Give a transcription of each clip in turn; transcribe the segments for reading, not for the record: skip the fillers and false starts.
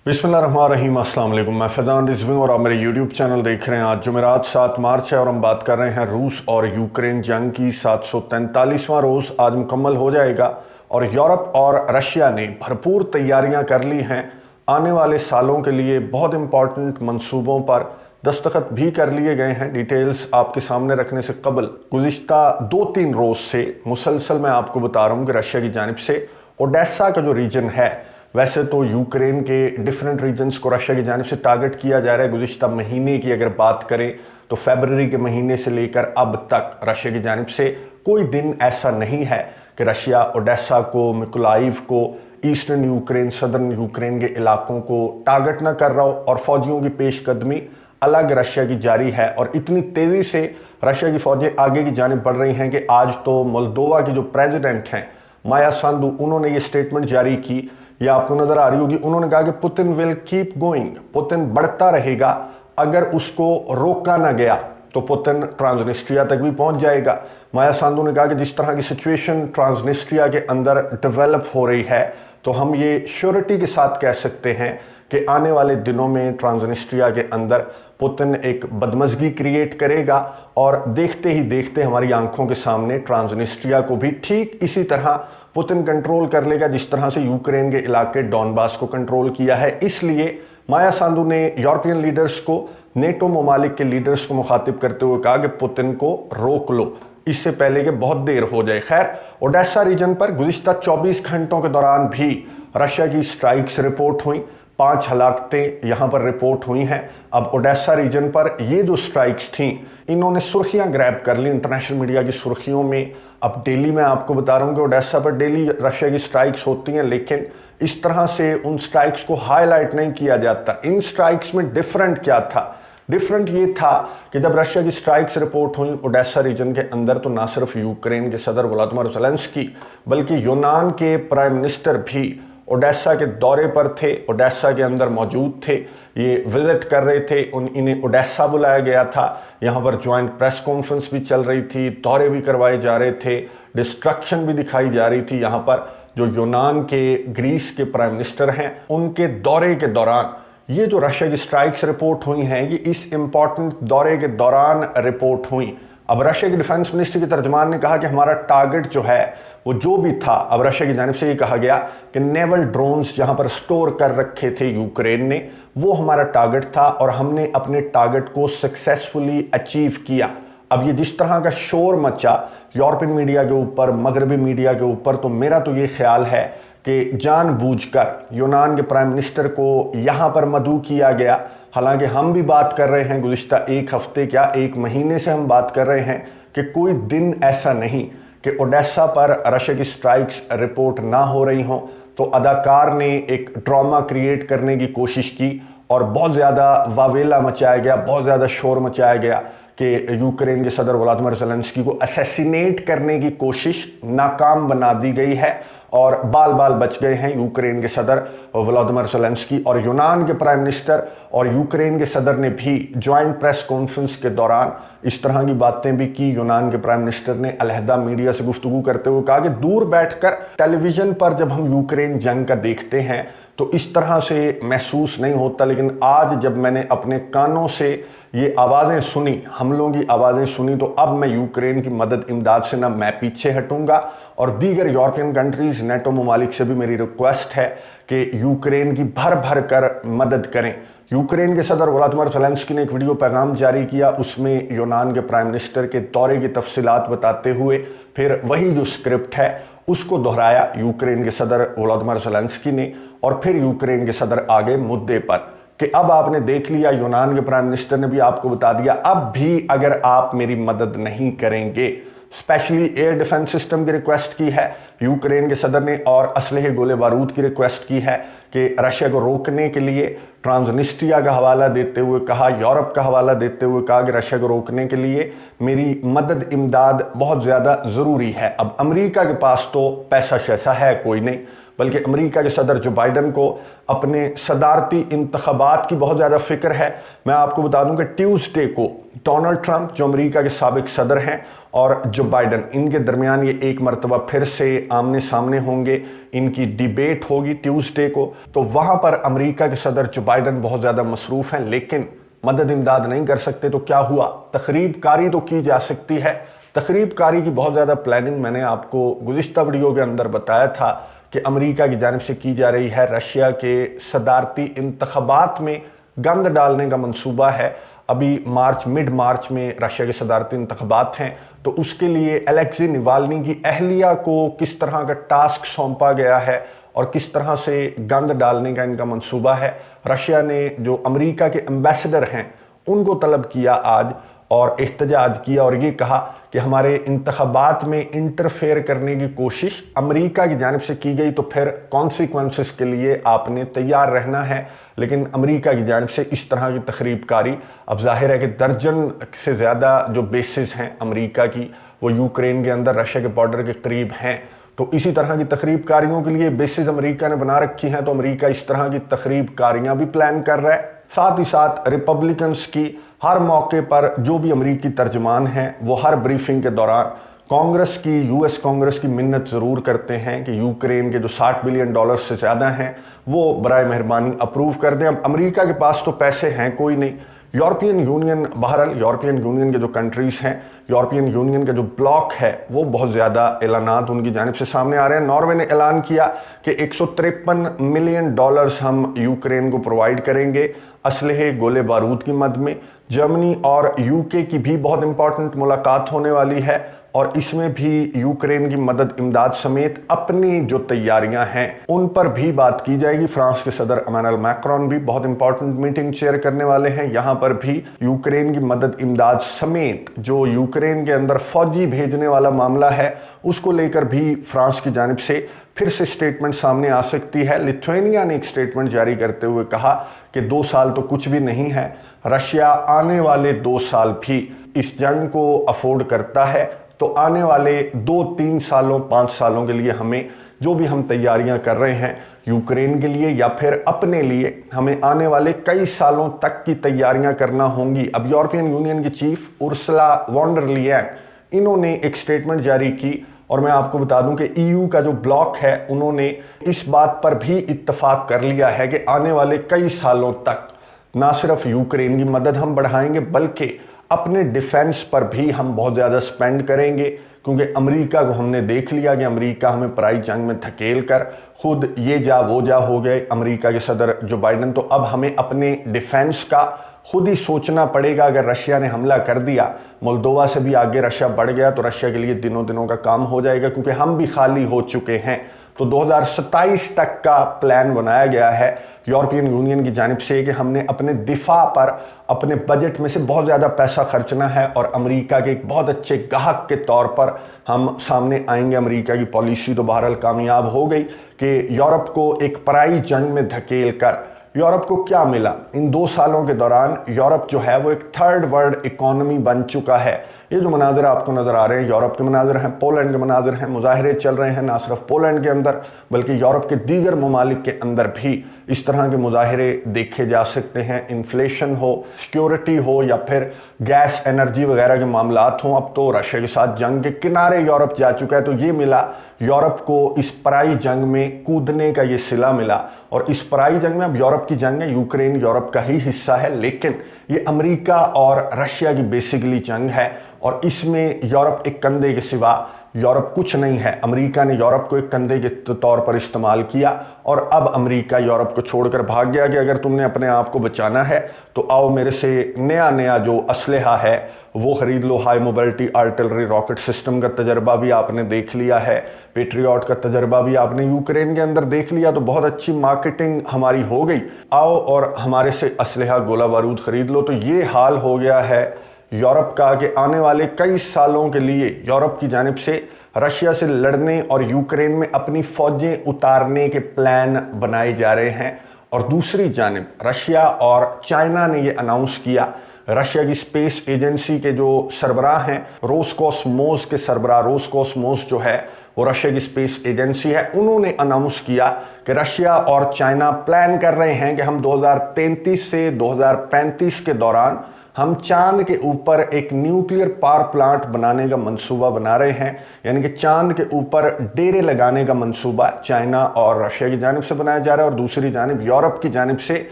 बिस्मिल्लाहिर्रहमानिर्रहीम। अस्सलाम वालेकुम। मैं फैज़ान रिजवी और आप मेरे यूट्यूब चैनल देख रहे हैं। आज जुमेरात 7 मार्च है और हम बात कर रहे हैं रूस और यूक्रेन जंग की 743वां रोज़ आज मुकम्मल हो जाएगा और यूरोप और रशिया ने भरपूर तैयारियां कर ली हैं। आने वाले सालों के लिए बहुत इंपॉर्टेंट मंसूबों पर दस्तखत भी कर लिए गए हैं। डिटेल्स आपके सामने रखने से कबल गुज़िश्ता 2-3 रोज़ से मुसलसल मैं आपको बता रहा हूँ कि रशिया की जानिब से ओडेसा का जो रीजन है, वैसे तो यूक्रेन के डिफरेंट रीजन्स को रशिया की जानिब से टारगेट किया जा रहा है। गुज़िश्ता महीने की अगर बात करें तो फरवरी के महीने से लेकर अब तक रशिया की जानिब से कोई दिन ऐसा नहीं है कि रशिया ओडेसा को, मिकोलाइव को, ईस्टर्न यूक्रेन, सदर्न यूक्रेन के इलाकों को टारगेट ना कर रहा हो। और फौजियों की पेशकदमी अलग रशिया की जारी है और इतनी तेज़ी से रशिया की फ़ौजें आगे की जानिब बढ़ रही हैं कि आज तो मोल्दोवा की जो प्रेसिडेंट हैं माया सांदू, उन्होंने ये स्टेटमेंट जारी की, या आपको नजर आ रही होगी। उन्होंने कहा कि Putin will keep going, Putin बढ़ता रहेगा, अगर उसको रोका ना गया तो पुतिन ट्रांसनिस्ट्रिया तक भी पहुंच जाएगा। माया सांदू ने कहा कि जिस तरह की सिचुएशन ट्रांसनिस्ट्रिया के अंदर डेवलप हो रही है तो हम ये श्योरिटी के साथ कह सकते हैं कि आने वाले दिनों में ट्रांसनिस्ट्रिया के अंदर पुतिन एक बदमज़गी क्रिएट करेगा और देखते ही देखते हमारी आंखों के सामने ट्रांसनिस्ट्रिया को भी ठीक इसी तरह पुतिन कंट्रोल कर लेगा जिस तरह से यूक्रेन के इलाके डॉनबास को कंट्रोल किया है। इसलिए माया सांदू ने यूरोपियन लीडर्स को, नेटो ममालिक के लीडर्स को मुखातिब करते हुए कहा कि पुतिन को रोक लो, इससे पहले कि बहुत देर हो जाए। खैर, ओडेसा रीजन पर गुज़िश्ता 24 घंटों के दौरान भी रशिया की स्ट्राइक्स रिपोर्ट हुई, 5 हलाकतें यहाँ पर रिपोर्ट हुई हैं। अब ओडेसा रीजन पर ये जो स्ट्राइक्स थीं, इन्होंने सुर्खियाँ ग्रैब कर ली इंटरनेशनल मीडिया की सुर्खियों में। अब डेली मैं आपको बता रहा हूँ कि ओडेसा पर डेली रशिया की स्ट्राइक्स होती हैं, लेकिन इस तरह से उन स्ट्राइक्स को हाईलाइट नहीं किया जाता। इन स्ट्राइक्स में डिफरेंट क्या था? डिफरेंट ये था कि जब रशिया की स्ट्राइक्स रिपोर्ट हुई ओडेसा रीजन के अंदर, तो ना सिर्फ यूक्रेन के सदर व्लादिमीर ज़ेलेंस्की बल्कि यूनान के प्राइम मिनिस्टर भी ओडेसा के दौरे पर थे, ओडेसा के अंदर मौजूद थे, ये विजिट कर रहे थे। इन्हें ओडेसा बुलाया गया था, यहाँ पर ज्वाइंट प्रेस कॉन्फ्रेंस भी चल रही थी, दौरे भी करवाए जा रहे थे, डिस्ट्रक्शन भी दिखाई जा रही थी। यहाँ पर जो यूनान के, ग्रीस के प्राइम मिनिस्टर हैं, उनके दौरे के दौरान ये जो रशिया की स्ट्राइक्स रिपोर्ट हुई हैं, ये इस इम्पॉर्टेंट दौरे के दौरान रिपोर्ट हुई। अब रशिया के डिफेंस मिनिस्टर के तर्जमान ने कहा कि हमारा टारगेट जो है वो जो भी था, अब रशिया की जानिब से ये कहा गया कि नेवल ड्रोन्स जहां पर स्टोर कर रखे थे यूक्रेन ने, वो हमारा टारगेट था और हमने अपने टारगेट को सक्सेसफुली अचीव किया। अब ये जिस तरह का शोर मचा यूरोपियन मीडिया के ऊपर, मगरबी मीडिया के ऊपर, तो मेरा तो ये ख्याल है कि जानबूझकर यूनान के प्राइम मिनिस्टर को यहाँ पर मदऊ किया गया। हालांकि हम भी बात कर रहे हैं, गुज़िश्ता 1 हफ्ते क्या 1 महीने से हम बात कर रहे हैं कि कोई दिन ऐसा नहीं कि ओडेसा पर रशिया की स्ट्राइक्स रिपोर्ट ना हो रही हों। तो अदाकार ने एक ड्रामा क्रिएट करने की कोशिश की और बहुत ज़्यादा वावेला मचाया गया, बहुत ज़्यादा शोर मचाया गया कि यूक्रेन के सदर व्लादिमीर ज़ेलेंस्की को असैसिनेट करने की कोशिश नाकाम बना दी गई है और बाल बाल बच गए हैं यूक्रेन के सदर व्लादिमीर ज़ेलेंस्की। और यूनान के प्राइम मिनिस्टर और यूक्रेन के सदर ने भी ज्वाइंट प्रेस कॉन्फ्रेंस के दौरान इस तरह की बातें भी की। यूनान के प्राइम मिनिस्टर ने अलहदा मीडिया से गुफ्तगू करते हुए कहा कि दूर बैठकर टेलीविज़न पर जब हम यूक्रेन जंग का देखते हैं तो इस तरह से महसूस नहीं होता, लेकिन आज जब मैंने अपने कानों से ये आवाज़ें सुनी, हमलों की आवाज़ें सुनी, तो अब मैं यूक्रेन की मदद इमदाद से ना मैं पीछे हटूंगा। और दीगर यूरोपियन कंट्रीज़, नेटो ममालिक से भी मेरी रिक्वेस्ट है कि यूक्रेन की भर भर कर मदद करें। यूक्रेन के सदर व्लादिमीर ज़ेलेंस्की ने एक वीडियो पैगाम जारी किया, उसमें यूनान के प्राइम मिनिस्टर के दौरे की तफसीलात बताते हुए फिर वही जो स्क्रिप्ट है उसको दोहराया यूक्रेन के सदर व्लादिमीर ज़ेलेंस्की ने। और फिर यूक्रेन के सदर आगे मुद्दे पर कि अब आपने देख लिया, यूनान के प्राइम मिनिस्टर ने भी आपको बता दिया, अब भी अगर आप मेरी मदद नहीं करेंगे, स्पेशली एयर डिफेंस सिस्टम की रिक्वेस्ट की है यूक्रेन के सदर ने, और असलहे गोले बारूद की रिक्वेस्ट की है कि रशिया को रोकने के लिए ट्रांसनिस्ट्रिया का हवाला देते हुए कहा, यूरोप का हवाला देते हुए कहा कि रशिया को रोकने के लिए मेरी मदद इमदाद बहुत ज़्यादा ज़रूरी है। अब अमेरिका के पास तो पैसा शैसा है कोई नहीं, بلکہ امریکہ کے صدر جو بائیڈن کو اپنے صدارتی انتخابات کی بہت زیادہ فکر ہے۔ میں آپ کو بتا دوں کہ ٹیوزڈے کو ڈونلڈ ٹرمپ جو امریکہ کے سابق صدر ہیں اور جو بائیڈن، ان کے درمیان یہ ایک مرتبہ پھر سے آمنے سامنے ہوں گے، ان کی ڈیبیٹ ہوگی ٹیوزڈے کو۔ تو وہاں پر امریکہ کے صدر جو بائیڈن بہت زیادہ مصروف ہیں، لیکن مدد امداد نہیں کر سکتے۔ تو کیا ہوا؟ تقریب کاری تو کی جا سکتی ہے۔ تقریب کاری کی بہت زیادہ پلاننگ میں نے آپ کو گزشتہ ویڈیو کے اندر بتایا تھا کہ امریکہ کی جانب سے کی جا رہی ہے۔ رشیا کے صدارتی انتخابات میں گند ڈالنے کا منصوبہ ہے۔ ابھی مڈ مارچ میں رشیا کے صدارتی انتخابات ہیں، تو اس کے لیے الیکزی نوالنی کی اہلیہ کو کس طرح کا ٹاسک سونپا گیا ہے اور کس طرح سے گند ڈالنے کا ان کا منصوبہ ہے۔ رشیا نے جو امریکہ کے ایمبیسڈر ہیں ان کو طلب کیا آج اور احتجاج کیا اور یہ کہا کہ ہمارے انتخابات میں انٹرفیئر کرنے کی کوشش امریکہ کی جانب سے کی گئی تو پھر کانسیکوینسز کے لیے آپ نے تیار رہنا ہے۔ لیکن امریکہ کی جانب سے اس طرح کی تخریب کاری، اب ظاہر ہے کہ درجن سے زیادہ جو بیسز ہیں امریکہ کی وہ یوکرین کے اندر رشیا کے بارڈر کے قریب ہیں، تو اسی طرح کی تخریب کاریوں کے لیے بیسز امریکہ نے بنا رکھی ہیں، تو امریکہ اس طرح کی تخریب کاریاں بھی پلان کر رہا ہے۔ ساتھ ہی ساتھ ریپبلکنز کی ہر موقع پر جو بھی امریکی ترجمان ہیں وہ ہر بریفنگ کے دوران کانگریس کی، یو ایس کانگریس کی منت ضرور کرتے ہیں کہ یوکرین کے جو $60 بلین سے زیادہ ہیں وہ برائے مہربانی اپروو کر دیں۔ اب امریکہ کے پاس تو پیسے ہیں کوئی نہیں۔ یورپین یونین، بہرحال یورپین یونین کے جو کنٹریز ہیں، یورپین یونین کا جو بلاک ہے وہ بہت زیادہ اعلانات ان کی جانب سے سامنے آ رہے ہیں۔ ناروے نے اعلان کیا کہ $153 ملین ہم یوکرین کو پرووائڈ کریں گے اسلحے، گولے بارود کی مد میں۔ جرمنی اور یو کے کی بھی بہت امپورٹنٹ ملاقات ہونے والی ہے اور اس میں بھی یوکرین کی مدد امداد سمیت اپنی جو تیاریاں ہیں ان پر بھی بات کی جائے گی۔ فرانس کے صدر ایمانوئل میکرون بھی بہت امپورٹنٹ میٹنگ چیئر کرنے والے ہیں۔ یہاں پر بھی یوکرین کی مدد امداد سمیت جو یوکرین کے اندر فوجی بھیجنے والا معاملہ ہے اس کو لے کر بھی فرانس کی جانب سے پھر سے سٹیٹمنٹ سامنے آ سکتی ہے۔ لیتھوینیا نے ایک سٹیٹمنٹ جاری کرتے ہوئے کہا کہ 2 سال تو کچھ بھی نہیں ہے، رشیا آنے والے 2 سال بھی اس جنگ کو افورڈ کرتا ہے، تو آنے والے 2-3 سالوں 5 سالوں کے لیے ہمیں جو بھی ہم تیاریاں کر رہے ہیں یوکرین کے لیے یا پھر اپنے لیے، ہمیں آنے والے کئی سالوں تک کی تیاریاں کرنا ہوں گی۔ اب یورپین یونین کی چیف ارسلا وان ڈر لیئن انہوں نے ایک سٹیٹمنٹ جاری کی اور میں آپ کو بتا دوں کہ EU کا جو بلاک ہے انہوں نے اس بات پر بھی اتفاق کر لیا ہے کہ آنے والے کئی سالوں تک نہ صرف یوکرین کی مدد ہم بڑھائیں گے بلکہ اپنے ڈیفنس پر بھی ہم بہت زیادہ سپینڈ کریں گے، کیونکہ امریکہ کو ہم نے دیکھ لیا کہ امریکہ ہمیں پرائی جنگ میں دھکیل کر خود یہ جا وہ جا ہو گئے امریکہ کے صدر جو بائیڈن۔ تو اب ہمیں اپنے ڈیفنس کا خود ہی سوچنا پڑے گا۔ اگر رشیا نے حملہ کر دیا، مولدووا سے بھی آگے رشیا بڑھ گیا تو رشیا کے لیے دنوں کا کام ہو جائے گا، کیونکہ ہم بھی خالی ہو چکے ہیں۔ تو 2027 تک کا پلان بنایا گیا ہے یورپین یونین کی جانب سے کہ ہم نے اپنے دفاع پر اپنے بجٹ میں سے بہت زیادہ پیسہ خرچنا ہے اور امریکہ کے ایک بہت اچھے گاہک کے طور پر ہم سامنے آئیں گے۔ امریکہ کی پالیسی تو بہرحال کامیاب ہو گئی کہ یورپ کو ایک پرائی جنگ میں دھکیل کر یورپ کو کیا ملا؟ ان 2 سالوں کے دوران یورپ جو ہے وہ ایک 3rd ورلڈ اکانومی بن چکا ہے۔ یہ جو مناظر آپ کو نظر آ رہے ہیں یورپ کے مناظر ہیں، پولینڈ کے مناظر ہیں، مظاہرے چل رہے ہیں نہ صرف پولینڈ کے اندر بلکہ یورپ کے دیگر ممالک کے اندر بھی اس طرح کے مظاہرے دیکھے جا سکتے ہیں۔ انفلیشن ہو، سیکیورٹی ہو یا پھر گیس انرجی وغیرہ کے معاملات ہوں، اب تو رشیا کے ساتھ جنگ کے کنارے یورپ جا چکا ہے۔ تو یہ ملا یورپ کو، اس پرائی جنگ میں کودنے کا یہ صلہ ملا، اور اس پرائی جنگ میں اب یورپ کی جنگ ہے، یوکرین یورپ کا ہی حصہ ہے لیکن یہ امریکہ اور رشیا کی بیسیکلی جنگ ہے اور اس میں یورپ ایک کندھے کے سوا یورپ کچھ نہیں ہے۔ امریکہ نے یورپ کو ایک کندھے کے طور پر استعمال کیا اور اب امریکہ یورپ کو چھوڑ کر بھاگ گیا کہ اگر تم نے اپنے آپ کو بچانا ہے تو آؤ میرے سے نیا جو اسلحہ ہے وہ خرید لو۔ High mobility artillery rocket system کا تجربہ بھی آپ نے دیکھ لیا ہے، پیٹریوٹ کا تجربہ بھی آپ نے یوکرین کے اندر دیکھ لیا، تو بہت اچھی مارکیٹنگ ہماری ہو گئی، آؤ اور ہمارے سے اسلحہ گولہ بارود خرید لو۔ تو یہ حال ہو گیا ہے یورپ کا کہ آنے والے کئی سالوں کے لیے یورپ کی جانب سے رشیا سے لڑنے اور یوکرین میں اپنی فوجیں اتارنے کے پلان بنائے جا رہے ہیں۔ اور دوسری جانب رشیا اور چائنا نے یہ اناؤنس کیا، रशिया की स्पेस एजेंसी के जो सरबराह हैं, रोसकॉस्मोस के सरबराह, रोसकॉस्मोस जो है वो रशिया की स्पेस एजेंसी है, उन्होंने अनाउंस किया कि रशिया और चाइना प्लान कर रहे हैं कि हम 2033 से 2035 के दौरान हम चांद के ऊपर एक न्यूक्लियर पावर प्लांट बनाने का मंसूबा बना रहे हैं। यानी कि चांद के ऊपर डेरे लगाने का मंसूबा चाइना और रशिया की जानिब से बनाया जा रहा है और दूसरी जानिब यूरोप की जानिब से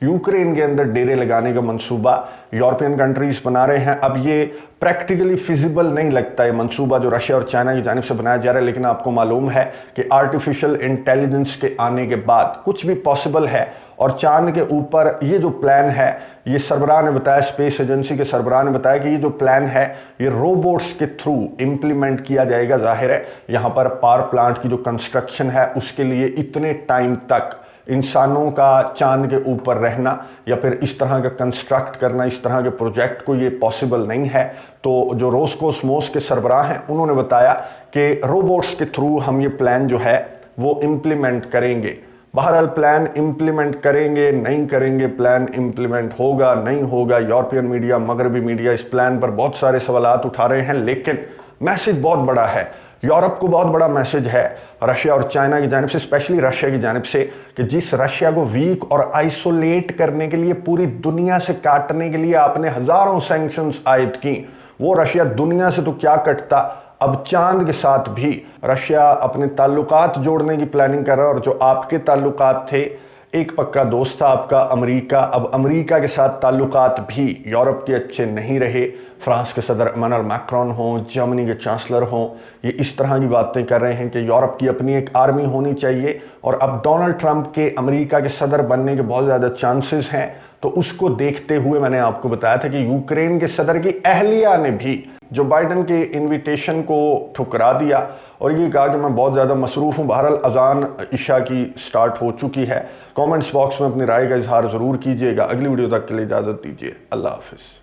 यूक्रेन के अंदर डेरे लगाने का मंसूबा यूरोपियन कंट्रीज बना रहे हैं। अब ये प्रैक्टिकली फिजिबल नहीं लगता है मंसूबा जो रशिया और चाइना की जानिब से बनाया जा रहा है, लेकिन आपको मालूम है कि आर्टिफिशियल इंटेलिजेंस के आने के बाद कुछ भी पॉसिबल है। और चांद के ऊपर ये जो प्लान है, ये सरबराह ने बताया, स्पेस एजेंसी के सरबराह ने बताया कि ये जो प्लान है ये रोबोट्स के थ्रू इम्प्लीमेंट किया जाएगा। जाहिर है यहाँ पर पावर प्लांट की जो कंस्ट्रक्शन है उसके लिए इतने टाइम तक इंसानों का चांद के ऊपर रहना या फिर इस तरह का कंस्ट्रक्ट करना, इस तरह के प्रोजेक्ट को ये पॉसिबल नहीं है। तो जो रोसकॉस्मोस के सरबराह हैं उन्होंने बताया कि रोबोट्स के थ्रू हम ये प्लान जो है वो इम्प्लीमेंट करेंगे। बहरहाल प्लान इम्प्लीमेंट करेंगे नहीं करेंगे, प्लान इम्प्लीमेंट होगा नहीं होगा, यूरोपियन मीडिया, मगरबी मीडिया इस प्लान पर बहुत सारे सवालात उठा रहे हैं, लेकिन मैसेज बहुत बड़ा है। यूरोप को बहुत बड़ा मैसेज है रशिया और चाइना की जानिब से, स्पेशली रशिया की जानिब से, कि जिस रशिया को वीक और आइसोलेट करने के लिए, पूरी दुनिया से काटने के लिए आपने हजारों सैंक्शंस आयद की, वो रशिया दुनिया से तो क्या कटता, अब चांद के साथ भी रशिया अपने ताल्लुकात जोड़ने की प्लानिंग कर रहा है। और जो आपके ताल्लुकात थे, एक पक्का दोस्त था आपका अमेरिका, अब अमेरिका के साथ ताल्लुकात भी यूरोप के अच्छे नहीं रहे। फ्रांस के सदर इमैनुअल मैक्रोन हों, जर्मनी के चांसलर हों, ये इस तरह की बातें कर रहे हैं कि यूरोप की अपनी एक आर्मी होनी चाहिए। और अब डोनाल्ड ट्रंप के अमेरिका के सदर बनने के बहुत ज़्यादा चांसेस हैं। तो उसको देखते हुए मैंने आपको बताया था कि यूक्रेन के सदर की अहलिया ने भी जो बाइडन के इनविटेशन को ठुकरा दिया और ये कहा कि मैं बहुत ज़्यादा मसरूफ़ हूँ। बहरहाल अज़ान इशा की स्टार्ट हो चुकी है। कमेंट्स बॉक्स में अपनी राय का इजहार ज़रूर कीजिएगा। अगली वीडियो तक के लिए इजाज़त दीजिए। अल्लाह हाफ़िज़।